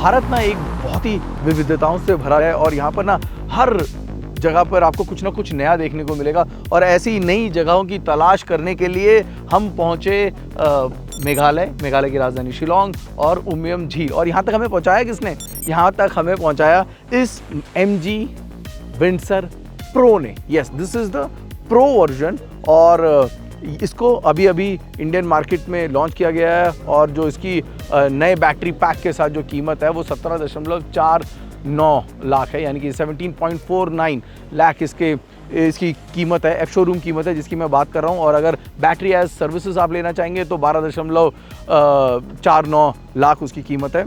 भारत ना एक बहुत ही विविधताओं से भरा है और यहाँ पर ना हर जगह पर आपको कुछ ना कुछ नया देखने को मिलेगा। और ऐसी नई जगहों की तलाश करने के लिए हम पहुँचे मेघालय की राजधानी शिलोंग और उमियम झील। और यहाँ तक हमें पहुँचाया किसने? यहाँ तक हमें पहुँचाया इस MG विंडसर प्रो ने। Yes, this is the pro version और इसको अभी इंडियन मार्केट में लॉन्च किया गया है। और जो इसकी नए बैटरी पैक के साथ जो कीमत है वो 17.49 लाख है, यानी कि 17.49 लाख इसकी कीमत है, एफ शोरूम कीमत है जिसकी मैं बात कर रहा हूँ। और अगर बैटरी एज सर्विसेज आप लेना चाहेंगे तो 12.49 लाख उसकी कीमत है,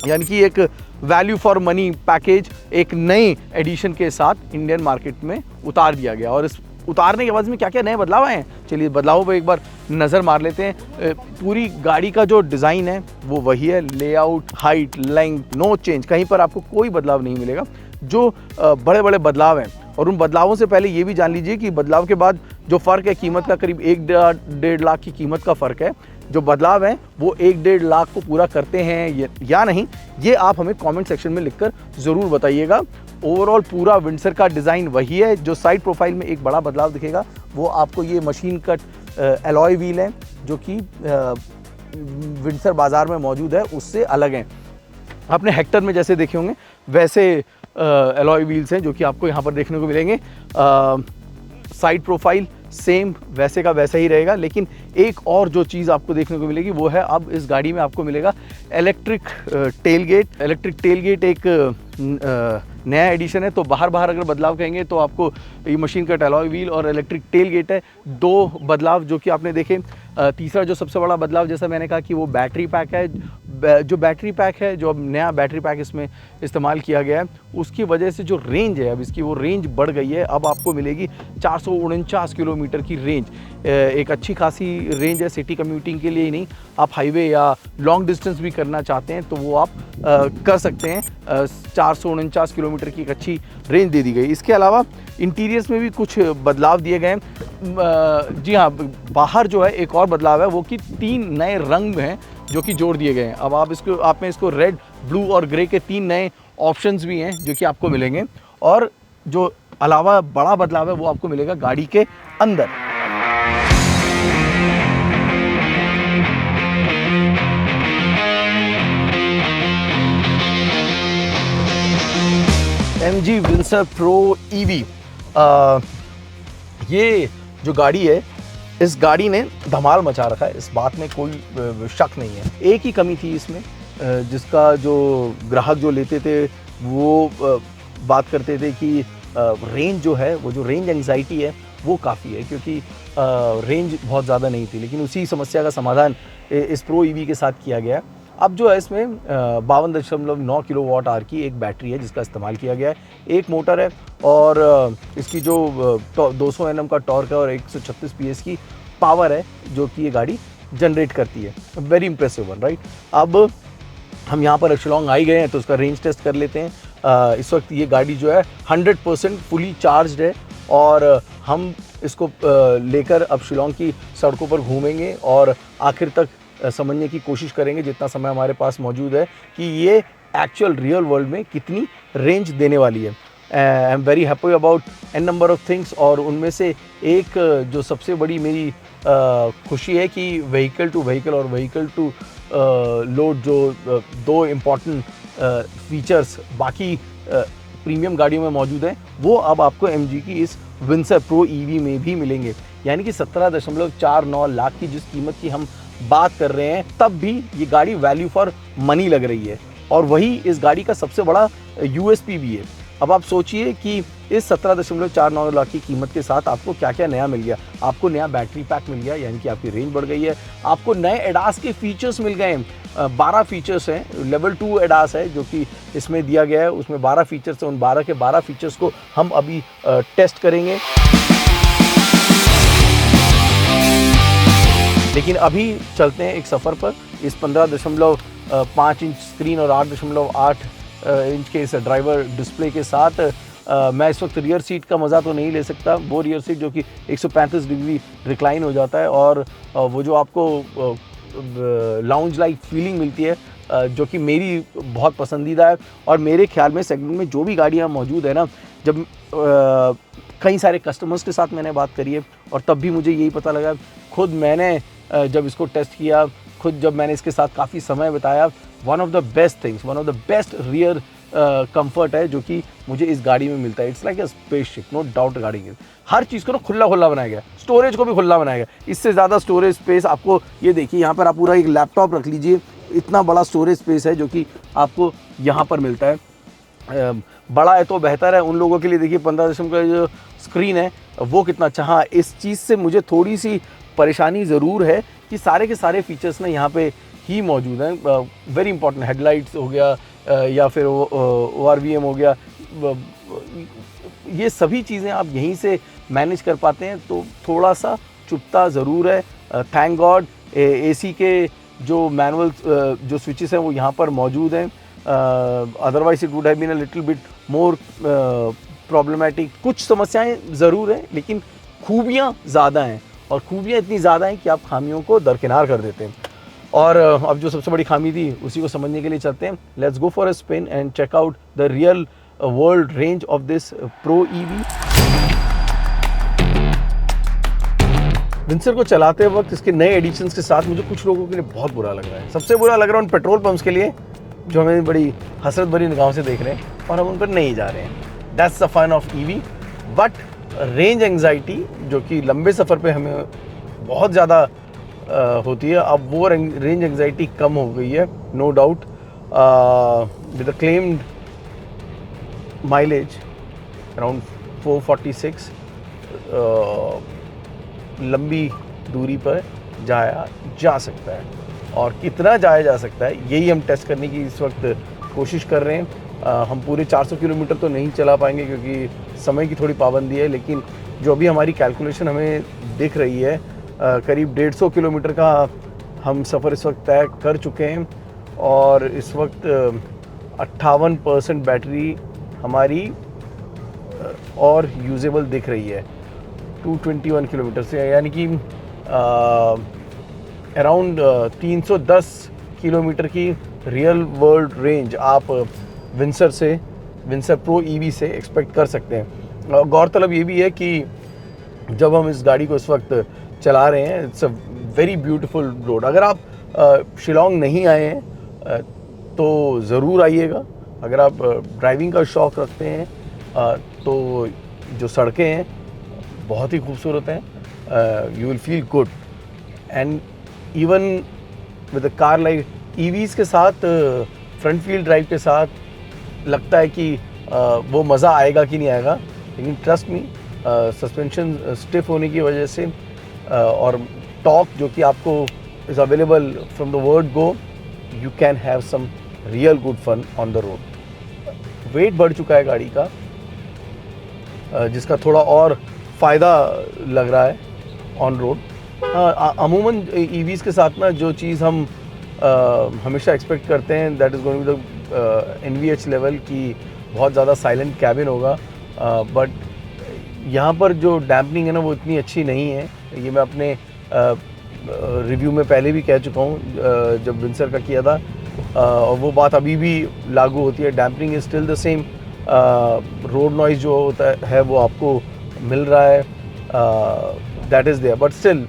यानी कि एक वैल्यू फॉर मनी पैकेज एक नई एडिशन के साथ इंडियन मार्केट में उतार दिया गया। और इस उतारने के बाद में क्या क्या नए बदलाव आए हैं, चलिए बदलावों पर एक बार नज़र मार लेते हैं। पूरी गाड़ी का जो डिज़ाइन है वो वही है, layout, height, length, no change, कहीं पर आपको कोई बदलाव नहीं मिलेगा। जो बड़े बड़े बदलाव हैं और उन बदलावों से पहले ये भी जान लीजिए कि बदलाव के बाद जो फ़र्क है कीमत का, करीब 1-1.5 लाख की कीमत का फ़र्क है। जो बदलाव हैं वो 1-1.5 लाख को पूरा करते हैं या नहीं, ये आप हमें कमेंट सेक्शन में लिखकर ज़रूर बताइएगा। ओवरऑल पूरा विंडसर का डिज़ाइन वही है। जो साइड प्रोफाइल में एक बड़ा बदलाव दिखेगा वो आपको ये मशीन कट एलॉय व्हील है जो कि विंडसर बाज़ार में मौजूद है, उससे अलग हैं। आपने हेक्टर में जैसे देखे होंगे वैसे एलॉय व्हील्स हैं जो कि आपको यहाँ पर देखने को मिलेंगे। साइड प्रोफाइल सेम वैसे का वैसा ही रहेगा, लेकिन एक और जो चीज़ आपको देखने को मिलेगी वो है अब इस गाड़ी में आपको मिलेगा इलेक्ट्रिक टेलगेट। इलेक्ट्रिक टेलगेट एक नया एडिशन है, तो बाहर अगर बदलाव कहेंगे तो आपको ये मशीन कट एलॉय व्हील और इलेक्ट्रिक टेलगेट है, दो बदलाव जो कि आपने देखे। तीसरा जो सबसे बड़ा बदलाव, जैसा मैंने कहा कि वो बैटरी पैक है। जो बैटरी पैक है, जो अब नया बैटरी पैक इसमें इस्तेमाल किया गया है, उसकी वजह से जो रेंज है अब इसकी वो रेंज बढ़ गई है। अब आपको मिलेगी 449 किलोमीटर की रेंज, एक अच्छी खासी रेंज है सिटी कम्यूटिंग के लिए ही नहीं, आप हाईवे या लॉन्ग डिस्टेंस भी करना चाहते हैं तो वो आप कर सकते हैं। 449 किलोमीटर की एक अच्छी रेंज दे दी गई। इसके अलावा इंटीरियर्स में भी कुछ बदलाव दिए गए हैं। जी हाँ, बाहर जो है एक और बदलाव है वो कि 3 नए रंग हैं जो कि जोड़ दिए गए हैं। अब आप में इसको रेड, ब्लू और ग्रे के 3 नए ऑप्शंस भी हैं जो कि आपको मिलेंगे। और जो अलावा बड़ा बदलाव है वो आपको मिलेगा गाड़ी के अंदर। MG विंडसर प्रो EV, ये जो गाड़ी है इस गाड़ी ने धमाल मचा रखा है, इस बात में कोई शक नहीं है। एक ही कमी थी इसमें, जिसका जो ग्राहक जो लेते थे वो बात करते थे कि रेंज जो है, वो जो रेंज एंग्जाइटी है वो काफ़ी है, क्योंकि रेंज बहुत ज़्यादा नहीं थी। लेकिन उसी समस्या का समाधान इस प्रो EV के साथ किया गया। अब जो है इसमें 52.9 किलोवाट आवर की एक बैटरी है जिसका इस्तेमाल किया गया है, एक मोटर है और इसकी जो 200 Nm का टॉर्क है और 136 PS की पावर है जो कि ये गाड़ी जनरेट करती है। Very impressive one, right. अब हम यहाँ पर शिलोंग आई गए हैं तो उसका रेंज टेस्ट कर लेते हैं। इस वक्त ये गाड़ी जो है 100% फुली चार्ज्ड है और हम इसको लेकर अब शिलोंग की सड़कों पर घूमेंगे और आखिर तक समझने की कोशिश करेंगे, जितना समय हमारे पास मौजूद है, कि ये एक्चुअल रियल वर्ल्ड में कितनी रेंज देने वाली है। I am very happy about an number of things, और उनमें से एक जो सबसे बड़ी मेरी खुशी है कि व्हीकल टू व्हीकल और व्हीकल टू लोड जो दो इम्पॉर्टेंट फीचर्स बाकी प्रीमियम गाड़ियों में मौजूद हैं वो अब आपको MG की इस विंडसर प्रो EV में भी मिलेंगे। यानी कि 17.49 लाख की जिस कीमत की हम बात कर रहे हैं, तब भी ये गाड़ी वैल्यू फॉर मनी लग रही है और वही इस गाड़ी का सबसे बड़ा USP भी है। अब आप सोचिए कि इस 17.49 लाख की कीमत के साथ आपको क्या क्या नया मिल गया। आपको नया बैटरी पैक मिल गया, यानी कि आपकी रेंज बढ़ गई है। आपको नए एडास के फीचर्स मिल गए हैं, 12 फीचर्स हैं। लेवल 2 एडास है जो कि इसमें दिया गया है, उसमें 12 फीचर्स हैं। उन 12 के 12 फीचर्स को हम अभी टेस्ट करेंगे। लेकिन अभी चलते हैं एक सफ़र पर इस 15.5 इंच स्क्रीन और 8.8 इंच के इस ड्राइवर डिस्प्ले के साथ। मैं इस वक्त रियर सीट का मज़ा तो नहीं ले सकता, वो रियर सीट जो कि 135 डिग्री रिक्लाइन हो जाता है और वो जो आपको लाउंज लाइक फीलिंग मिलती है जो कि मेरी बहुत पसंदीदा है। और मेरे ख्याल में सेगमेंट में जो भी गाड़ियाँ मौजूद है ना, जब कई सारे कस्टमर्स के साथ मैंने बात करी है और तब भी मुझे यही पता लगा, खुद मैंने जब इसको टेस्ट किया, खुद जब मैंने इसके साथ काफ़ी समय बिताया, one of the best things, one of the best rear comfort है जो कि मुझे इस गाड़ी में मिलता है। It's like a spaceship, no doubt. गाड़ी के हर चीज़ को ना खुला खुला बनाया गया, स्टोरेज को भी खुला बनाया गया। इससे ज़्यादा स्टोरेज स्पेस आपको, ये देखिए यहाँ पर आप पूरा एक लैपटॉप रख लीजिए, इतना बड़ा स्टोरेज स्पेस है जो कि आपको यहाँ पर मिलता है। बड़ा है तो बेहतर है उन लोगों के लिए। देखिए 15 का जो स्क्रीन है वो कितना अच्छा। हाँ, इस चीज़ से मुझे थोड़ी सी परेशानी ज़रूर है कि सारे के सारे फीचर्स ना यहाँ पे ही मौजूद हैं। वेरी इंपॉर्टेंट हेडलाइट्स हो गया या फिर ORVM हो गया, ये सभी चीज़ें आप यहीं से मैनेज कर पाते हैं, तो थोड़ा सा चुभता ज़रूर है। थैंक गॉड AC के जो मैनुअल जो स्विचेस हैं वो यहाँ पर मौजूद हैं। Otherwise it would have been a little bit more problematic. कुछ समस्याएं ज़रूर हैं लेकिन खूबियाँ ज़्यादा हैं, और खूबियाँ इतनी ज़्यादा हैं कि आप खामियों को दरकिनार कर देते हैं। और अब जो सबसे बड़ी खामी थी उसी को समझने के लिए चलते हैं। Let's go for a spin and check out the real world range of this pro EV। Windsor को चलाते वक्त इसके नए एडिशंस के साथ मुझे कुछ लोगों के लिए बहुत बुरा लग रहा है। सबसे बुरा लग रहा है उन पेट्रोल पंप्स के लिए जो हमें बड़ी हसरत भरी निगाहों से देख रहे हैं और हम उन पर नहीं जा रहे हैं। That's the fun of EV। But range anxiety जो कि लंबे सफ़र पे हमें बहुत ज़्यादा होती है, अब वो रेंज एंग्जाइटी कम हो गई है, no doubt. With the claimed mileage around 446 लंबी दूरी पर जाया जा सकता है। और कितना जाया जा सकता है यही हम टेस्ट करने की इस वक्त कोशिश कर रहे हैं। हम पूरे 400 किलोमीटर तो नहीं चला पाएंगे क्योंकि समय की थोड़ी पाबंदी है, लेकिन जो अभी हमारी कैलकुलेशन हमें दिख रही है, करीब 150 किलोमीटर का हम सफ़र इस वक्त तय कर चुके हैं। और इस वक्त 58% बैटरी हमारी और यूजेबल दिख रही है 221 किलोमीटर से, यानी कि अराउंड 310 किलोमीटर की रियल वर्ल्ड रेंज आप विंसर प्रो EV से एक्सपेक्ट कर सकते हैं। गौरतलब ये भी है कि जब हम इस गाड़ी को इस वक्त चला रहे हैं, it's a very beautiful road. अगर आप शिलोंग नहीं आए हैं तो ज़रूर आइएगा। अगर आप ड्राइविंग का शौक़ रखते हैं तो जो सड़कें हैं बहुत ही खूबसूरत हैं। You will feel good and even with a car like EVs के साथ फ्रंट व्हील ड्राइव के साथ लगता है कि वो मज़ा आएगा कि नहीं आएगा, लेकिन ट्रस्ट मी, सस्पेंशन स्टिफ होने की वजह से और टॉर्क जो कि आपको is available from the word go, you can have some real good fun on the road. Weight बढ़ चुका है गाड़ी का, जिसका थोड़ा और फ़ायदा लग रहा है ऑन रोड। अमूमन EVs के साथ ना जो चीज़ हम हमेशा एक्सपेक्ट करते हैं that is going to the NVH level की बहुत ज़्यादा साइलेंट कैबिन होगा, बट यहाँ पर जो डैम्पनिंग है ना वो इतनी अच्छी नहीं है। ये मैं अपने रिव्यू में पहले भी कह चुका हूँ जब विंसर का किया था, और वो बात अभी भी लागू होती है। Damping is still the same. Road noise जो होता है वो आपको मिल रहा है, that is there, but still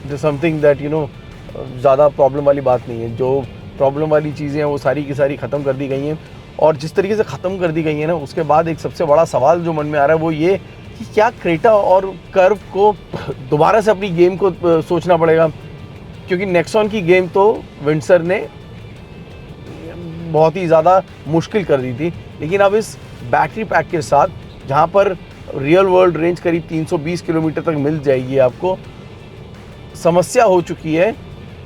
this something that you know ज़्यादा प्रॉब्लम वाली बात नहीं है। जो प्रॉब्लम वाली चीज़ें हैं वो सारी की सारी ख़त्म कर दी गई हैं, और जिस तरीके से ख़त्म कर दी गई हैं ना, उसके बाद एक सबसे बड़ा सवाल जो मन में आ रहा है वो ये कि क्या क्रेटा और कर्व को दोबारा से अपनी गेम को सोचना पड़ेगा, क्योंकि नेक्सॉन की गेम तो विंसर ने बहुत ही ज़्यादा मुश्किल कर दी थी। लेकिन अब इस बैटरी पैक के साथ, जहाँ पर रियल वर्ल्ड रेंज करीब 320 किलोमीटर तक मिल जाएगी आपको, समस्या हो चुकी है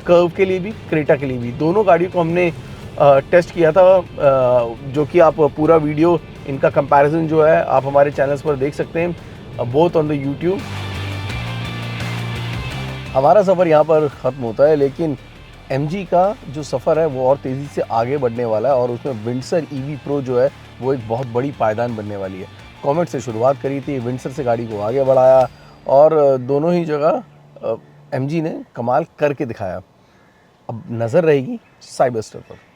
कर्व के लिए भी, क्रेटा के लिए भी। दोनों गाड़ियों को हमने टेस्ट किया था, जो कि आप पूरा वीडियो इनका कंपैरिजन जो है आप हमारे चैनल्स पर देख सकते हैं, बोथ ऑन द यूट्यूब। हमारा सफ़र यहाँ पर ख़त्म होता है, लेकिन MG का जो सफ़र है वो और तेज़ी से आगे बढ़ने वाला है, और उसमें विंसर EV प्रो जो है वो एक बहुत बड़ी पायदान बनने वाली है। कॉमेट से शुरुआत करी थी, विंसर से गाड़ी को आगे बढ़ाया, और दोनों ही जगह MG ने कमाल करके दिखाया। अब नज़र रहेगी साइबरस्टर पर।